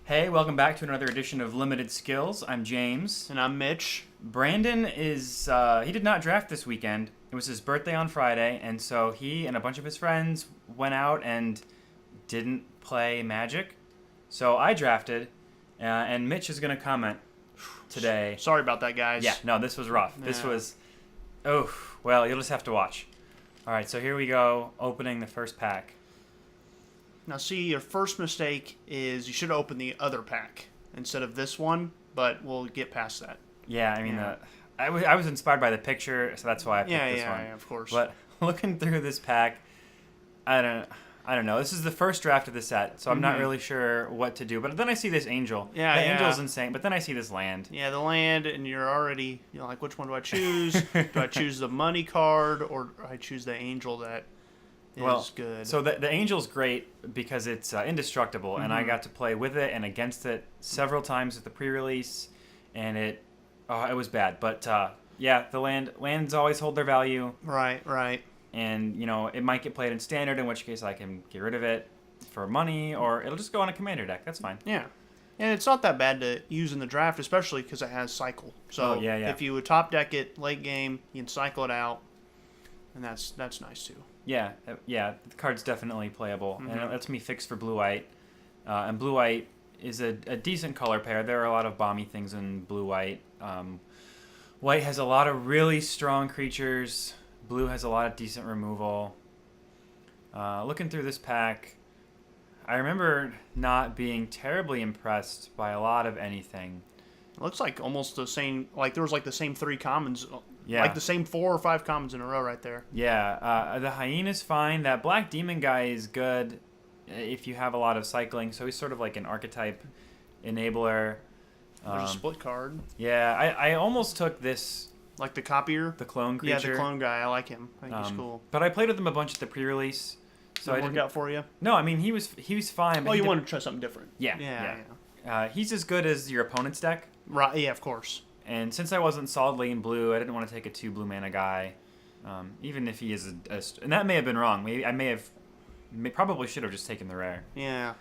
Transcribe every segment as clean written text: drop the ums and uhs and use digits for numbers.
Hey, welcome back to another edition of Limited Skills. I'm James. And I'm Mitch. Brandon he did not draft this weekend. It was his birthday on Friday, and so he and a bunch of his friends went out and didn't play Magic. So I drafted, and Mitch is going to comment today. Sorry about that, guys. Yeah, no, this was rough. Yeah. This was, oh, well, you'll just have to watch. All right, so here we go, opening the first pack. Now, see, your first mistake is you should have opened the other pack instead of this one, but we'll get past that. Yeah, I mean, Yeah. I was inspired by the picture, so that's why I picked Yeah, this yeah, one. yeah, of course. But looking through this pack, I don't know. This is the first draft of the set, so I'm not really sure what to do. But then I see this angel. Yeah, the yeah. angel's insane. But then I see this land. Yeah, the land, and you're like, which one do I choose? Do I choose the money card, or do I choose the angel that is good? So the angel's great because it's indestructible, and I got to play with it and against it several times at the pre-release, and it was bad. But yeah, the lands always hold their value. Right. And, it might get played in standard, in which case I can get rid of it for money, or it'll just go on a commander deck. That's fine. Yeah. And it's not that bad to use in the draft, especially because it has cycle. So yeah. if you would top deck it late game, you can cycle it out, and that's nice too. Yeah. The card's definitely playable, and it lets me fix for blue-white. And blue-white is a decent color pair. There are a lot of bomby things in blue-white. White has a lot of really strong creatures. Blue has a lot of decent removal. Looking through this pack, I remember not being terribly impressed by a lot of anything. It looks like almost the same. Like there was like the same three commons. Yeah. Like the same 4 or 5 commons in a row right there. Yeah, the hyena's fine. That black demon guy is good if you have a lot of cycling. So he's sort of like an archetype enabler. There's a split card. Yeah, I almost took this, Like the copier. the clone creature. Yeah, the clone guy. I like him. I think he's cool. But I played with him a bunch at the pre-release. So Did I it work didn't. out for you? No, I mean he was fine. But Oh, he you did- wanted to try something different. Yeah. Yeah. He's as good as your opponent's deck. Right. Yeah, of course. And since I wasn't solidly in blue, I didn't want to take a 2 blue mana guy, even if he is and that may have been wrong. Maybe I probably should have just taken the rare. Yeah.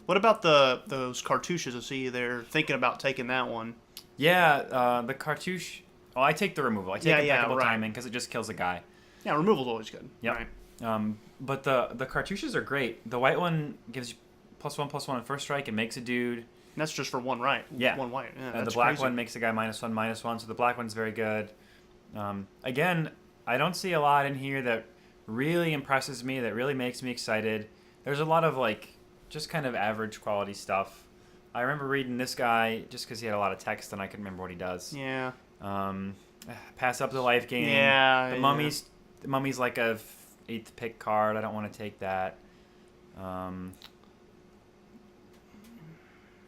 What about those cartouches? I see they're thinking about taking that one. Yeah, the cartouche. Oh, I take the removal. I take impeccable right. timing because it just kills a guy. Yeah, removal's always good. Yep. Right. But the cartouches are great. The white one gives you +1/+1 on first strike. It makes a dude. And that's just for one right. Yeah. One white. Yeah, And the that's black crazy. one makes a guy -1/-1. So the black one's very good. Again, I don't see a lot in here that really impresses me. That really makes me excited. There's a lot of just kind of average quality stuff. I remember reading this guy just because he had a lot of text and I couldn't remember what he does. Yeah. Pass up the life gain. Yeah. The mummy's like a 8th pick card. I don't want to take that.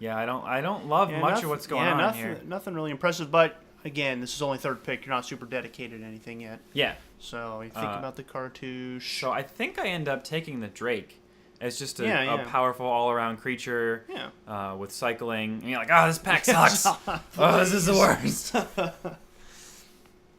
Yeah, I don't love much of what's going on here. Nothing really impressive, but again, this is only 3rd pick. You're not super dedicated to anything yet. Yeah. So you think about the cartouche. So I think I end up taking the Drake as just a Yeah. powerful all-around creature. Yeah. With cycling. And you're like, this pack sucks. This is the worst.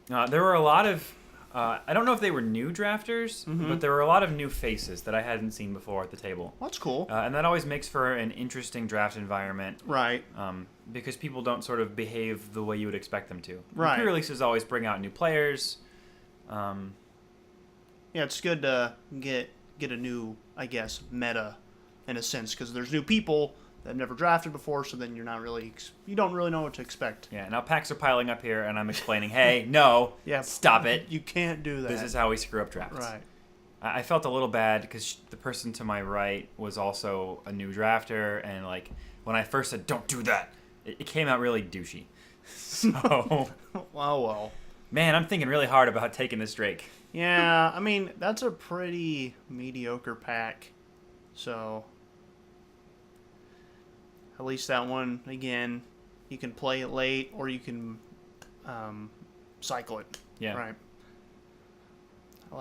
There were a lot of. I don't know if they were new drafters, but there were a lot of new faces that I hadn't seen before at the table. Well, that's cool. And that always makes for an interesting draft environment. Right. Because people don't sort of behave the way you would expect them to. Right. Pre-releases always bring out new players. Yeah, it's good to get a new, I guess, meta in a sense, because there's new people that have never drafted before, so then you don't really know what to expect. Yeah, now packs are piling up here, and I'm explaining, hey, no, stop it. You can't do that. This is how we screw up drafts. Right. I felt a little bad because the person to my right was also a new drafter, and when I first said, don't do that, it came out really douchey. So, well. Man, I'm thinking really hard about taking this Drake. Yeah, I mean, that's a pretty mediocre pack. So, at least that one, again, you can play it late or you can cycle it. Yeah. Right. I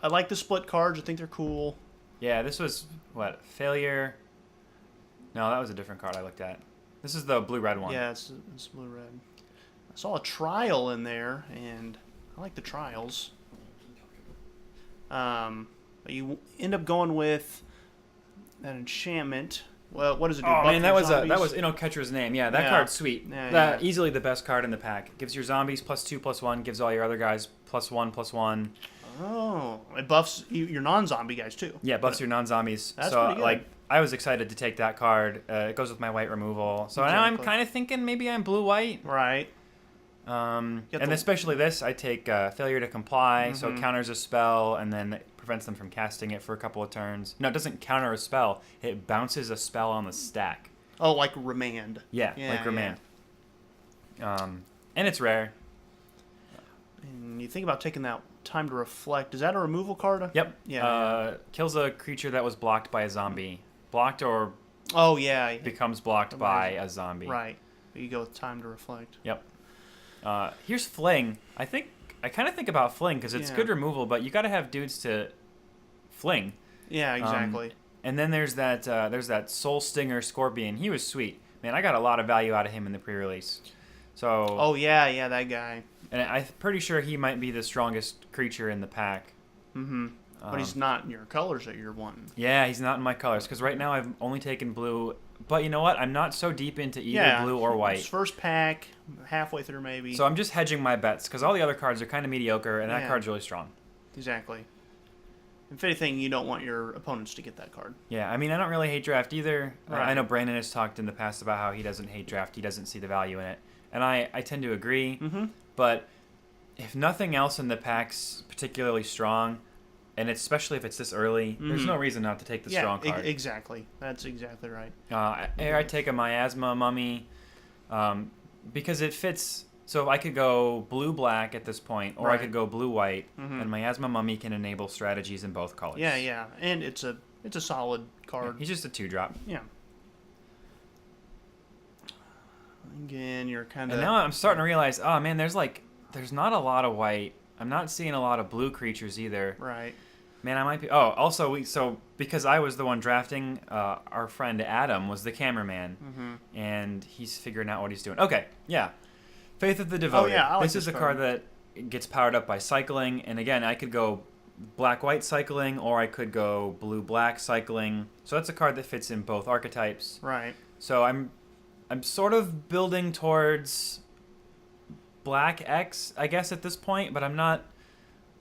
like the split cards. I think they're cool. Yeah, this was, failure? No, that was a different card I looked at. This is the blue-red one. Yeah, it's blue-red. I saw a trial in there, and I like the trials. But you end up going with that enchantment Well, what does it do? Oh man, that was zombies? Catcher's name. Yeah, that Yeah. card's sweet. Yeah. Easily the best card in the pack. Gives your zombies +2/+1. Gives all your other guys +1/+1. Oh, it buffs your non-zombie guys too. Yeah, buffs your non-zombies. That's so pretty good. I was excited to take that card. It goes with my white removal. So now I'm Exactly. kind of thinking maybe I'm blue-white. Right. And the- especially this, I take failure to comply, so it counters a spell and then it prevents them from casting it for a couple of turns. No, it doesn't counter a spell. It bounces a spell on the stack. Oh, like Remand. Yeah, like Remand. And it's rare. And you think about taking that time to reflect. Is that a removal card? Yep. Yeah. Kills a creature that was blocked by a zombie. Blocked or Oh, yeah. becomes blocked by a zombie. Right. But you go with time to reflect. Yep. Here's Fling. I kind of think about Fling because it's good removal, but you got to have dudes to fling. Yeah, exactly. And then there's that Soul Stinger Scorpion. He was sweet. Man, I got a lot of value out of him in the pre-release. So. Oh, yeah, that guy. And I'm pretty sure he might be the strongest creature in the pack. Mm-hmm. But he's not in your colors that you're wanting. Yeah, he's not in my colors because right now I've only taken blue. But you know what? I'm not so deep into either blue or white. It's first pack, halfway through maybe. So I'm just hedging my bets because all the other cards are kind of mediocre, and that card's really strong. Exactly. If anything, you don't want your opponents to get that card. Yeah, I mean, I don't really hate draft either. Right. I know Brandon has talked in the past about how he doesn't hate draft. He doesn't see the value in it. And I tend to agree. Mm-hmm. But if nothing else in the pack's particularly strong, and especially if it's this early, there's no reason not to take the strong card. Exactly. That's exactly right. I take a Miasma Mummy because it fits. So I could go blue-black at this point, or I could go blue-white, and Miasma Mummy can enable strategies in both colors. Yeah. And it's a solid card. He's just a 2-drop. Yeah. Again, you're kind of... And now I'm starting to realize, oh man, there's not a lot of white. I'm not seeing a lot of blue creatures either. Right. Man, I might be... Oh, also, because I was the one drafting, our friend Adam was the cameraman, and he's figuring out what he's doing. Okay, yeah. Faith of the Devoted. Oh, yeah, I like this is a card that gets powered up by cycling, and again, I could go black-white cycling, or I could go blue-black cycling. So that's a card that fits in both archetypes. Right. So I'm sort of building towards Black X, I guess, at this point, but I'm not...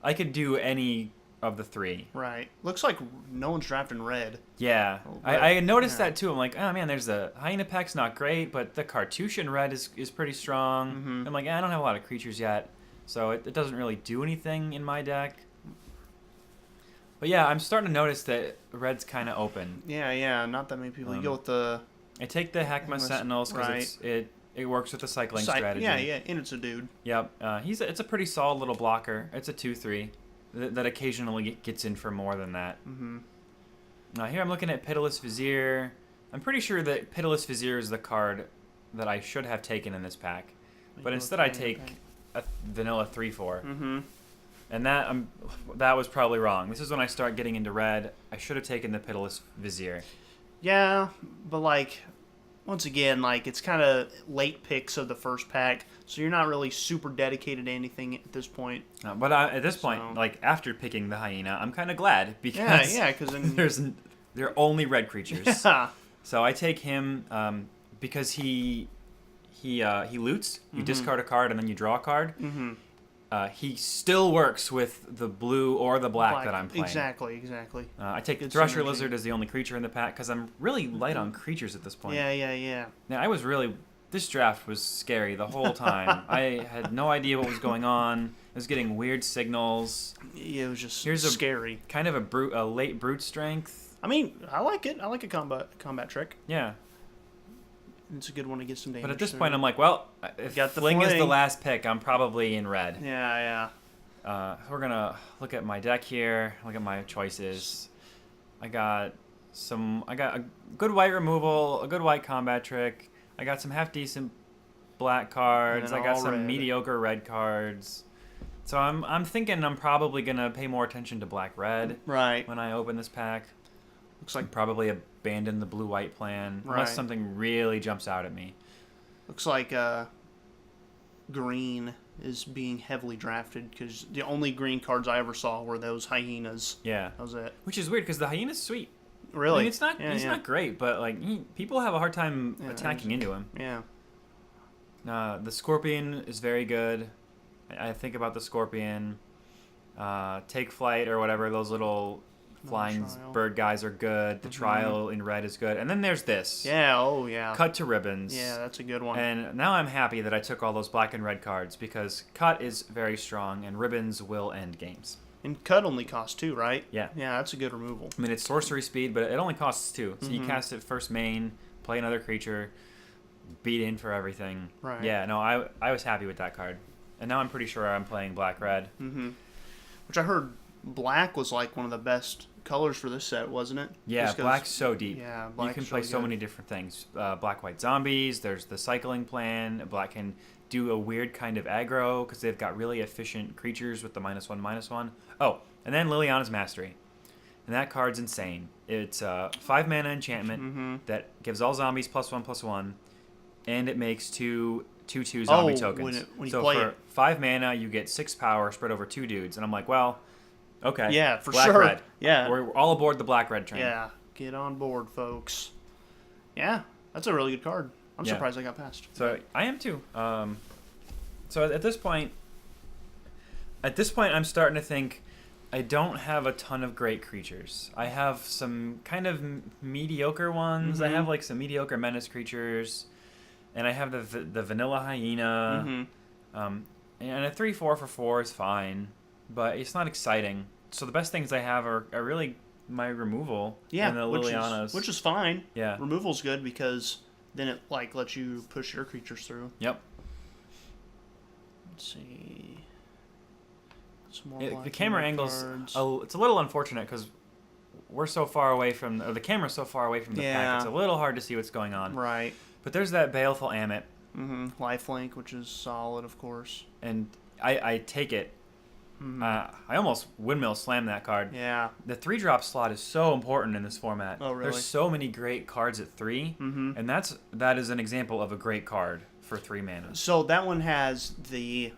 I could do any of the three. Right. Looks like no one's drafting red. Yeah. Red. I noticed that too. I'm like, oh man, there's the Hyena Pack's not great, but the Cartouche red is pretty strong. I'm like, I don't have a lot of creatures yet, so it doesn't really do anything in my deck. But yeah, I'm starting to notice that red's kind of open. Yeah. Not that many people. You go with the... I take the Heckma Sentinels because it works with the cycling strategy. Yeah, and it's a dude. Yep. It's a pretty solid little blocker. It's a 2/3 that occasionally gets in for more than that. Here I'm looking at Pitiless Vizier. I'm pretty sure that Pitiless Vizier is the card that I should have taken in this pack, but instead I take a vanilla 3/4. And that was probably wrong. This is when I start getting into red. I should have taken the Pitiless Vizier. Yeah, but once again, it's kind of late picks of the first pack, so you're not really super dedicated to anything at this point. But at this point, after picking the Hyena, I'm kind of glad because because they're only red creatures. Yeah. So I take him because he loots. You discard a card and then you draw a card. He still works with the blue or the black that I'm playing. Exactly. I take the Thresher Lizard as the only creature in the pack because I'm really light on creatures at this point. Yeah. Now, this draft was scary the whole time. I had no idea what was going on. I was getting weird signals. Yeah, it was just scary. Kind of a late brute strength. I mean, I like it. I like a combat trick. Yeah. It's a good one to get some damage. But at this point, I'm like, well, if Fling is the last pick, I'm probably in red. Yeah. We're going to look at my deck here, look at my choices. I got a good white removal, a good white combat trick. I got some half-decent black cards. I got some mediocre red cards. So I'm thinking I'm probably going to pay more attention to black-red when I open this pack. Looks like probably abandon the blue-white plan unless something really jumps out at me. Looks like green is being heavily drafted because the only green cards I ever saw were those hyenas. Yeah. That was it. Which is weird because the hyena's sweet. Really? I mean, he's not great, but like people have a hard time attacking into him. Yeah. The Scorpion is very good. I think about the Scorpion. Take Flight or whatever, those little flying bird guys are good. The Trial in red is good. And then there's this. Yeah, oh yeah. Cut to Ribbons. Yeah, that's a good one. And now I'm happy that I took all those black and red cards because Cut is very strong and Ribbons will end games. And Cut only costs 2, right? Yeah. Yeah, that's a good removal. I mean, it's sorcery speed, but it only costs 2. So you cast it first main, play another creature, beat in for everything. Right. Yeah, no, I was happy with that card. And now I'm pretty sure I'm playing black-red. Mm-hmm. Which I heard black was like one of the best colors for this set, wasn't it? Yeah, black's so deep. Yeah, you can play so many different things. Black-white zombies, there's the cycling plan. Black can do a weird kind of aggro because they've got really efficient creatures with the -1/-1. Oh, and then Liliana's Mastery. And that card's insane. It's a 5 mana enchantment that gives all zombies +1/+1, and it makes 2/2 zombie tokens. When you so play for it. 5 mana, you get 6 power spread over 2 dudes. And I'm like, well, okay. Yeah, for black, sure. Red. Yeah. We're all aboard the black-red train. Yeah, get on board, folks. Yeah, that's a really good card. I'm surprised I got past. So I am too. So at this point, I'm starting to think I don't have a ton of great creatures. I have some kind of mediocre ones. I have like some mediocre menace creatures, and I have the vanilla hyena. And a 3/4 for 4 is fine, but it's not exciting. So the best things I have are really my removal. Yeah, and the Lilianas, which is fine. Yeah, removal's good because then it like lets you push your creatures through. Yep. Let's see. Some more the camera angles. It's a little unfortunate because we're so far away from, or the camera's so far away from the pack. It's a little hard to see what's going on. Right. But there's that Baleful Amit. Lifelink, which is solid, of course. And I take it. I almost windmill slam that card. Yeah. The 3-drop slot is so important in this format. Oh, really? There's so many great cards at 3, and that is an example of a great card for 3 mana. So that one has the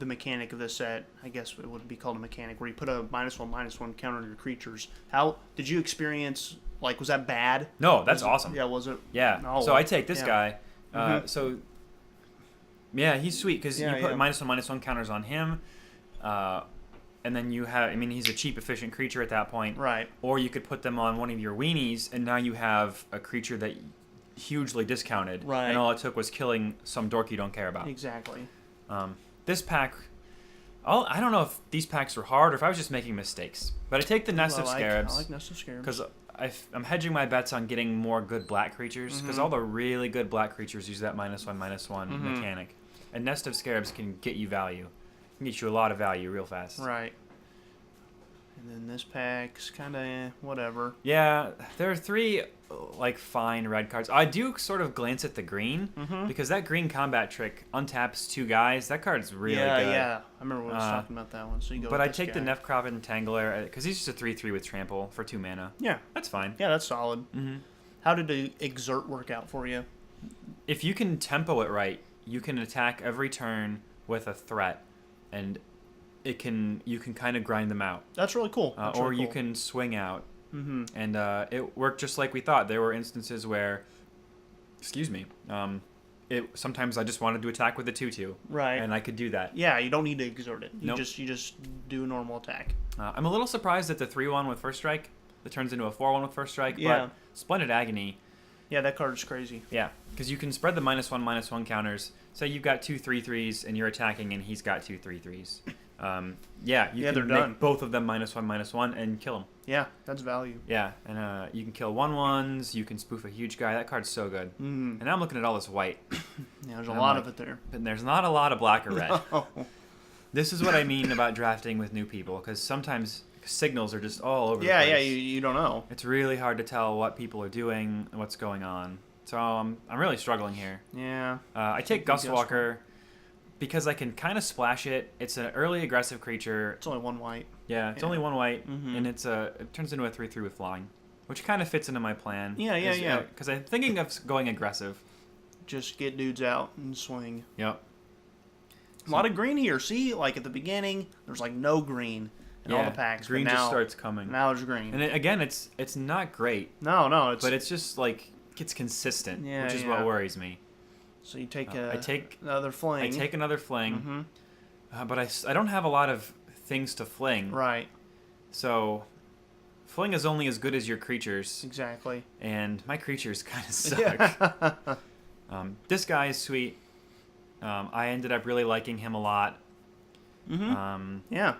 mechanic of this set. I guess it would be called a mechanic, where you put a -1/-1 counter on your creatures. How did you experience? Like, was that bad? No, that's awesome. Yeah, was it? Yeah. Oh, so I take this guy. So yeah, he's sweet because you put -1/-1 counters on him. And then you have, I mean, he's a cheap, efficient creature at that point. Right. Or you could put them on one of your weenies, and now you have a creature that hugely discounted. Right. And all it took was killing some dork you don't care about. Exactly. This pack, I don't know if these packs were hard or if I was just making mistakes. But I take the Nest of Scarabs. I like Nest of Scarabs. Because I'm hedging my bets on getting more good black creatures. Because all the really good black creatures use that -1/-1 mechanic. And Nest of Scarabs can get you value. Can get you a lot of value real fast. Right. And then this pack's kind of whatever. Yeah, there are 3 like fine red cards. I do sort of glance at the green because that green combat trick untaps 2 guys. That card's really good. Yeah. I remember when I was talking about that one. So you go. But with I this take guy. the Nefkrop Entangler because he's just a 3/3 with trample for 2 mana. Yeah, that's fine. Yeah, that's solid. How did the exert work out for you? If you can tempo it right, you can attack every turn with a threat, and you can kind of grind them out. That's really cool. Or you can swing out. And it worked just like we thought. There were instances where, sometimes I just wanted to attack with a 2/2. Right. And I could do that. Yeah, you don't need to exert it. You Nope. you just do a normal attack. I'm a little surprised at the 3/1 with First Strike that turns into a 4/1 with First Strike. Yeah. But Splendid Agony. Yeah, that card is crazy. Yeah, because you can spread the -1/-1 counters. Say you've got 2 3/3s and you're attacking, and he's got 2 3/3s. You can they're make done. both of them -1/-1 and kill them. Yeah, that's value. Yeah, and you can kill 1/1s. You can spoof a huge guy. That card's so good. And now I'm looking at all this white. Yeah, there's a lot of it there. But there's not a lot of black or red. No. This is what I mean about drafting with new people, because sometimes signals are just all over the place. Yeah, you don't know. It's really hard to tell what people are doing and what's going on. So I'm really struggling here. Yeah. I take Gustwalker because I can kind of splash it. It's an early aggressive creature. It's only 1 white. Yeah, it's only 1 white, and it turns into a 3/3 with flying, which kind of fits into my plan. Yeah. Because I'm thinking of going aggressive. Just get dudes out and swing. Yep. A lot of green here. See, like at the beginning, there's like no green. in all the packs. Green but now, just starts coming. Now it's green. And again, it's not great. No, but it's just like it's consistent, Yeah, which is yeah. what worries me. So you take another fling. I take another fling, but I don't have a lot of things to fling. Right. So fling is only as good as your creatures. Exactly. And my creatures kind of suck. Yeah. This guy is sweet. I ended up really liking him a lot. Yeah.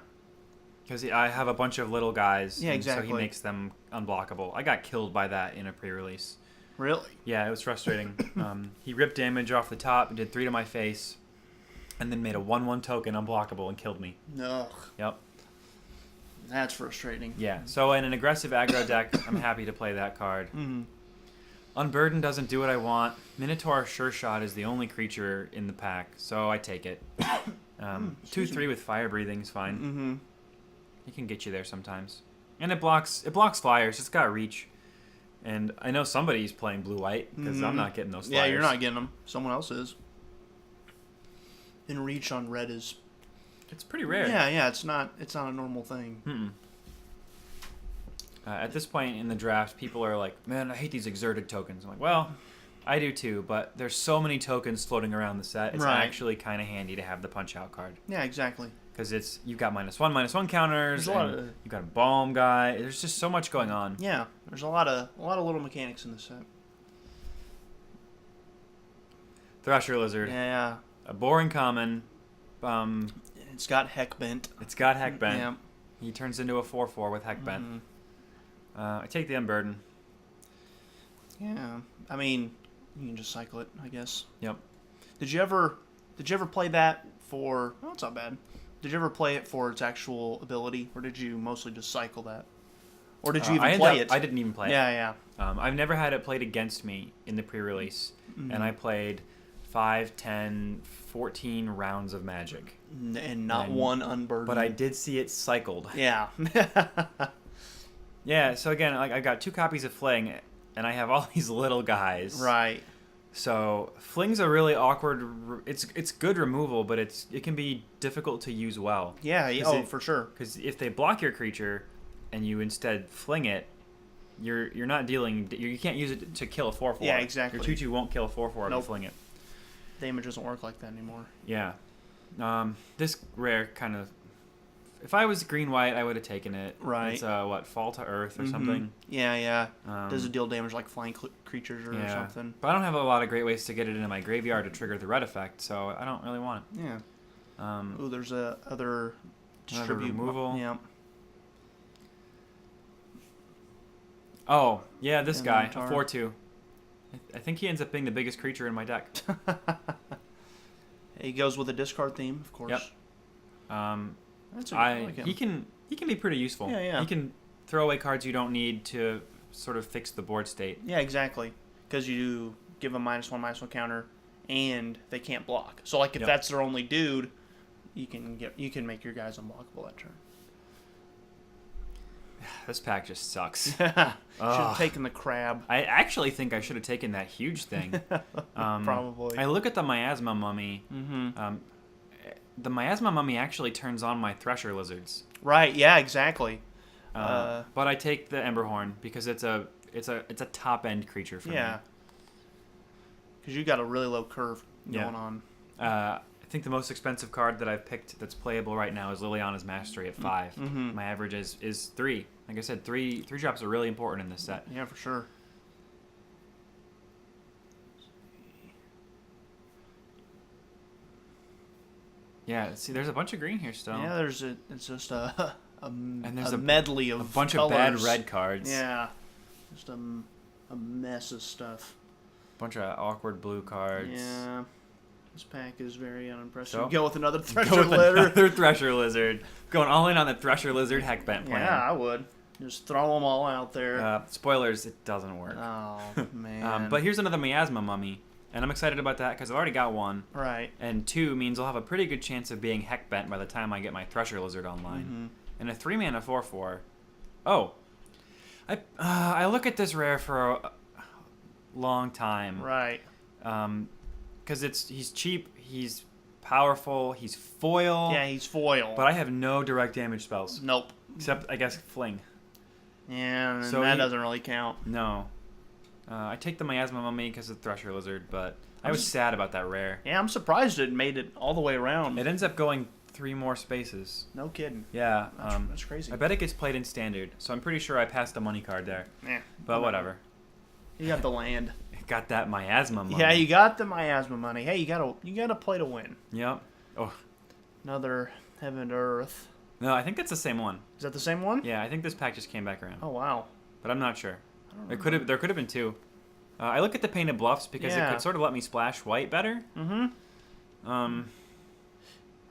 Because I have a bunch of little guys. Yeah, exactly. So he makes them unblockable. I got killed by that in a pre-release. Really? Yeah, it was frustrating. He ripped damage off the top and did 3 to my face, and then made a 1/1 token unblockable and killed me. No. Yep. That's frustrating. Yeah. So in an aggressive aggro deck, I'm happy to play that card. Unburden doesn't do what I want. Minotaur Sure Shot is the only creature in the pack, so I take it. 2/3 with fire breathing is fine. It can get you there sometimes, and it blocks flyers. It's got reach, and I know somebody's playing blue white because I'm not getting those flyers. Yeah, you're not getting them. Someone else is. And reach on red is. It's pretty rare. Yeah. It's not a normal thing. At this point in the draft, people are like, "Man, I hate these exerted tokens." I'm like, "Well, I do too, but there's so many tokens floating around the set. It's Right. actually kind of handy to have the punch out card Yeah, exactly. because you've got -1/-1 counters. There's a lot and of- you've got a bomb guy. There's just so much going on. Yeah, there's a lot of little mechanics in this set. Thresher Lizard, Yeah. a boring common. It's got heck bent. It's got Heck Bent. Yeah. He turns into a 4/4 with Heck Bent. I take the Unburden. Yeah. I mean, you can just cycle it, I guess. Yep. Did you ever play that for? Oh, it's not bad. Did you ever play it for its actual ability, or did you mostly just cycle that? Or did you even play it? I didn't even play it. Yeah. I've never had it played against me in the pre-release, and I played 5, 10, 14 rounds of Magic. And not one unburdened. But I did see it cycled. Yeah. Yeah, so again, like I got 2 copies of Fling, and I have all these little guys. Right. So Fling's a really awkward. It's good removal, but it can be difficult to use well. Yeah. For sure. Because if they block your creature, and you instead fling it, you're not dealing. You can't use it to kill a 4/4. Yeah, exactly. Your 2/2 won't kill a 4/4 if you Nope. fling it. Damage doesn't work like that anymore. Yeah. This rare kind of. If I was green-white, I would have taken it. Right. It's Fall to Earth or something. Yeah. Does it deal damage like flying creatures or Yeah. something? But I don't have a lot of great ways to get it into my graveyard to trigger the red effect, so I don't really want it. Yeah. Ooh, there's other distribute removal. Yeah. Oh, yeah, this And guy, Minotaur. a 4/2. I think he ends up being the biggest creature in my deck. He goes with a discard theme, of course. Yep. I like him. He can be pretty useful. Yeah. He can throw away cards you don't need to sort of fix the board state. Yeah, exactly. Because you give them -1/-1 counter, and they can't block. So like if that's their only dude, you can make your guys unblockable that turn. This pack just sucks. Should have taken the crab. I actually think I should have taken that huge thing. Probably. I look at the Miasma Mummy. The Miasma Mummy actually turns on my Thresher Lizards. Right. Yeah. Exactly. But I take the Emberhorn because it's a top end creature for me. Yeah. Because you got a really low curve going on. I think the most expensive card that I've picked that's playable right now is Liliana's Mastery at 5. My average is 3. Like I said, 3 drops are really important in this set. Yeah, for sure. Yeah, see, there's a bunch of green here still. Yeah, it's just a there's a medley of a bunch colors. of bad red cards. Yeah, just a mess of stuff. Bunch of awkward blue cards. Yeah, this pack is very unimpressive. So? Go with another Thresher Go with Lizard. another Thresher Lizard. Going all in on the Thresher Lizard Heck Bent plan. Yeah, I would. Just throw them all out there. Spoilers, it doesn't work. Oh, man. But here's another Miasma Mummy, and I'm excited about that because I've already got 1. Right. And 2 means I'll have a pretty good chance of being Heck Bent by the time I get my Thresher Lizard online. And a 3-mana 4/4. Oh. I look at this rare for a long time. Right. Because he's cheap, he's powerful. He's foil. Yeah, he's foil. But I have no direct damage spells. Nope. Except, I guess, Fling. Yeah, and So that doesn't really count. No. I take the Miasma Mummy because of Thresher Lizard, but I was sad about that rare. Yeah, I'm surprised it made it all the way around. It ends up going 3 more spaces. No kidding. Yeah. That's crazy. I bet it gets played in Standard, so I'm pretty sure I passed the money card there. Yeah. But whatever. You got the land. Got that Miasma Mummy. Yeah, you got the miasma money. Hey, you gotta play to win. Yep. Oh. Another Heaven to Earth. No, I think that's the same one. Is that the same one? Yeah, I think this pack just came back around. Oh wow. But I'm not sure. I don't There could have been 2. I look at the Painted Bluffs because it could sort of let me splash white better. Mm-hmm. I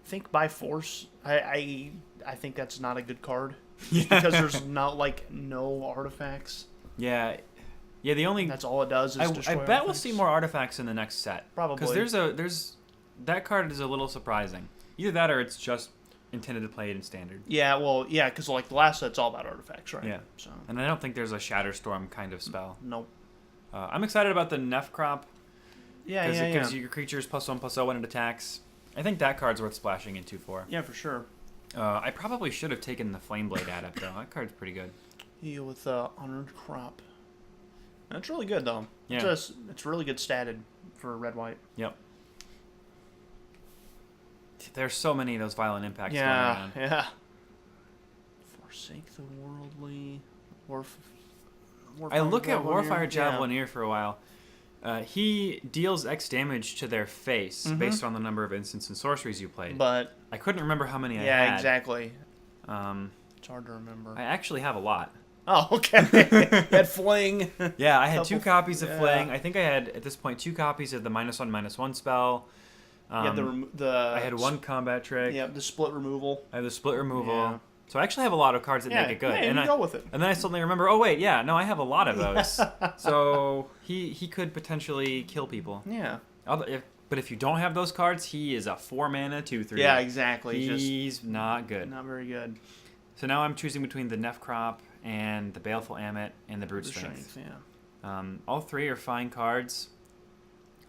think by force, I think that's not a good card. Yeah. Because there's no artifacts. Yeah. Yeah, the only... That's all it does is destroy I bet artifacts. we'll see more artifacts in the next set. Probably. Because that card is a little surprising. Either that or it's just intended to play it in Standard. Yeah, well, yeah, because the last set's all about artifacts, right? Yeah. So. And I don't think there's a Shatterstorm kind of spell. Nope. I'm excited about the Neff Crop. Yeah, Because it gives yeah. your creatures +1/+0 when it attacks. I think that card's worth splashing into for. Yeah, for sure. I probably should have taken the Flameblade Adept, though. That card's pretty good. Heal with Honored Crop. That's really good, though. Yeah. It's really good statted for red-white. Yep. There's so many of those Violent Impacts going Yeah, around. yeah. Forsake the Worldly. I look at Warfire Yeah. Javelineer for a while. He deals X damage to their face based on the number of instants and sorceries you played. But I couldn't remember how many I had. yeah, exactly. It's hard to remember. I actually have a lot. Oh, okay. That Fling. Yeah, I had 2 Couple- copies of yeah. Fling. I think I had, at this point, 2 copies of the -1/-1 spell. Yeah, I had 1 combat trick. Yeah, the split removal. I have the split removal. Yeah. So I actually have a lot of cards that make it good. Yeah, you go with it. And then I suddenly remember, oh wait, yeah, no, I have a lot of those. So he could potentially kill people. Yeah. But if you don't have those cards, he is a 4-mana 2/3. Yeah, exactly. He's not good. Not very good. So now I'm choosing between the Neff Crop and the Baleful Ammit and the Brute The Strength. yeah. All 3 are fine cards.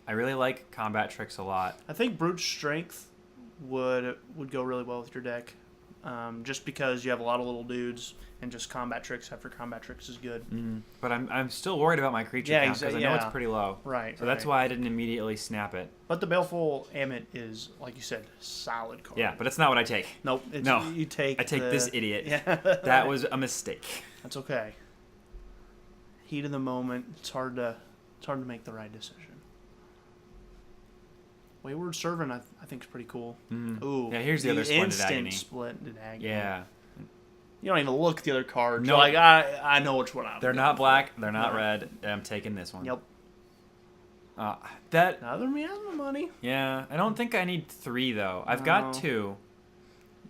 I really like combat tricks a lot. I think Brute Strength would go really well with your deck. Just because you have a lot of little dudes, and just combat tricks after combat tricks is good. But I'm still worried about my creature count because I know it's pretty low. Right. So that's why I didn't immediately snap it. But the Baleful Ammit is, like you said, solid card. Yeah, but it's not what I take. Nope. No. You take. I take this idiot. Yeah. That was a mistake. That's okay. Heat of the moment. It's hard to make the right decision. Wayward Servant, I think, is pretty cool. Ooh. Yeah, here's the other Splendid Agony. Splendid Agony. Yeah. You don't even look at the other cards. No. You're like, I know which one I'm They're getting. not black. They're not red. I'm taking this one. Yep. That. Another Miasma money. Yeah. I don't think I need 3 though. I've got No. 2.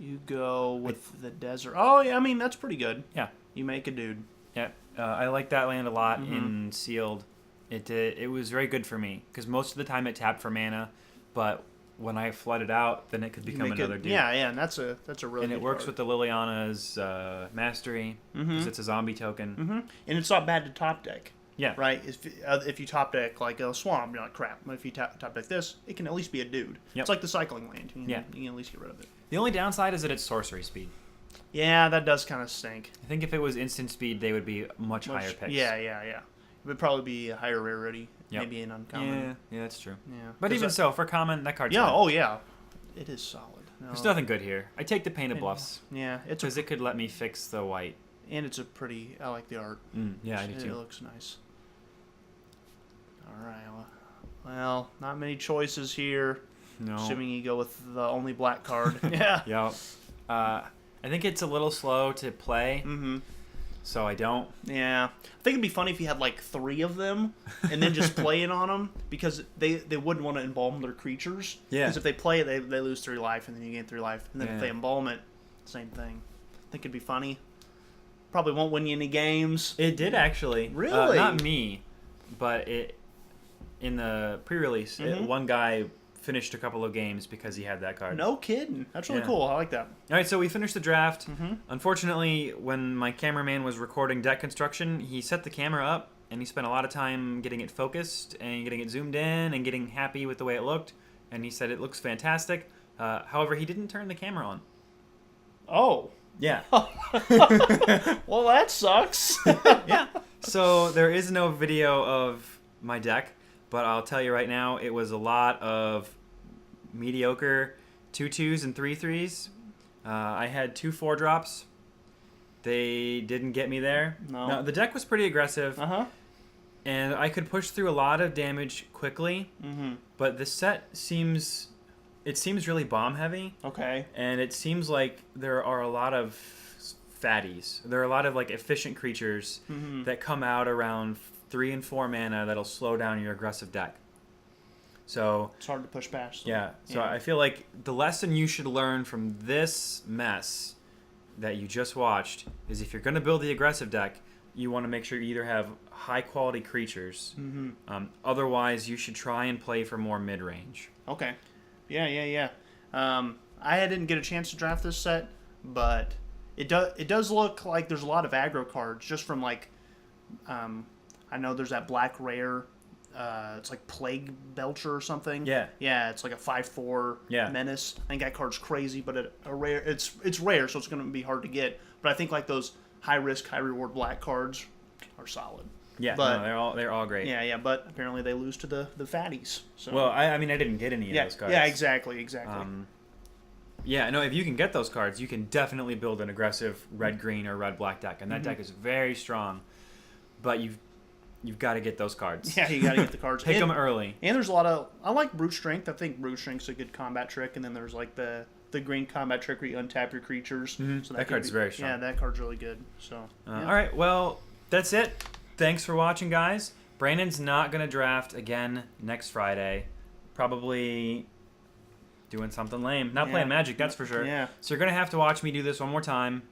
You go with the desert. Oh, yeah, I mean, that's pretty good. Yeah. You make a dude. Yeah. I like that land a lot in Sealed. It was very good for me because most of the time it tapped for mana, but when I flood it out, then it could become another dude. Yeah, and that's a really. And it good works card. with the Liliana's Mastery because it's a zombie token. And it's not bad to top deck. Yeah. Right. If you top deck like a swamp, you're like crap. But if you top deck this, it can at least be a dude. Yep. It's like the cycling land. You Yeah. can at least get rid of it. The only downside is that it's sorcery speed. Yeah, that does kind of stink. I think if it was instant speed, they would be much higher picks. Yeah. It would probably be a higher rarity. Yep. Maybe an uncommon. Yeah, that's true. Yeah. But even so, for common, that card's Yeah. fine. Oh yeah. It is solid. No. There's nothing good here. I take the Painted Bluffs Yeah, it's because it could let me fix the white. and it's a pretty. I like the art. Yeah, I do It too. looks nice. All right. Well, not many choices here. No. Assuming you go with the only black card. Yeah. Yep. I think it's a little slow to play, so I don't. Yeah. I think it'd be funny if you had like 3 of them and then just play it on them because they wouldn't want to embalm their creatures. Yeah. Because if they play it, they lose 3 life and then you gain 3 life. And then Yeah. if they embalm it, same thing. I think it'd be funny. Probably won't win you any games. It did actually. Really? Not me, but it in the pre-release, one guy finished a couple of games because he had that card. No kidding. That's really Yeah. cool. I like that. All right, so we finished the draft. Unfortunately, when my cameraman was recording deck construction, he set the camera up and he spent a lot of time getting it focused and getting it zoomed in and getting happy with the way it looked. and he said it looks fantastic. However, he didn't turn the camera on. Oh. Yeah. Well, that sucks. Yeah. So there is no video of my deck, but I'll tell you right now, it was a lot of mediocre 2/2s and 3/3s. I had 2 4-drops. They didn't get me there. No, the deck was pretty aggressive. And I could push through a lot of damage quickly. But the set seems really bomb heavy. Okay. And it seems like there are a lot of fatties. There are a lot of like efficient creatures that come out around 3 and 4 mana that'll slow down your aggressive deck. So it's hard to push past. Yeah. So I feel like the lesson you should learn from this mess that you just watched is if you're going to build the aggressive deck, you want to make sure you either have high quality creatures. Otherwise, you should try and play for more mid range. Okay. Yeah. I didn't get a chance to draft this set, but it does look like there's a lot of aggro cards just from like I know there's that black rare. It's like Plague Belcher or something. Yeah. Yeah, it's like a 5/4 menace. I think that card's crazy, but it's rare, so it's going to be hard to get. But I think like those high risk, high reward black cards are solid. Yeah, but they're all great. Yeah, but apparently they lose to the fatties. So. Well, I mean, I didn't get any of those cards. Yeah, exactly. Yeah, no, if you can get those cards, you can definitely build an aggressive red-green or red-black deck, and that deck is very strong. But you've got to get those cards. Yeah, you got to get the cards. Pick them early. And there's a lot of... I like Brute Strength. I think Brute Strength's a good combat trick. And then there's like the green combat trick where you untap your creatures. So that card's very strong. Yeah, that card's really good. So. All right, well, that's it. Thanks for watching, guys. Brandon's not going to draft again next Friday. Probably doing something lame. Not playing Magic, that's for sure. Yeah. So you're going to have to watch me do this one more time.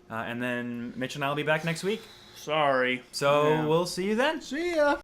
And then Mitch and I will be back next week. Sorry. So we'll see you then. See ya.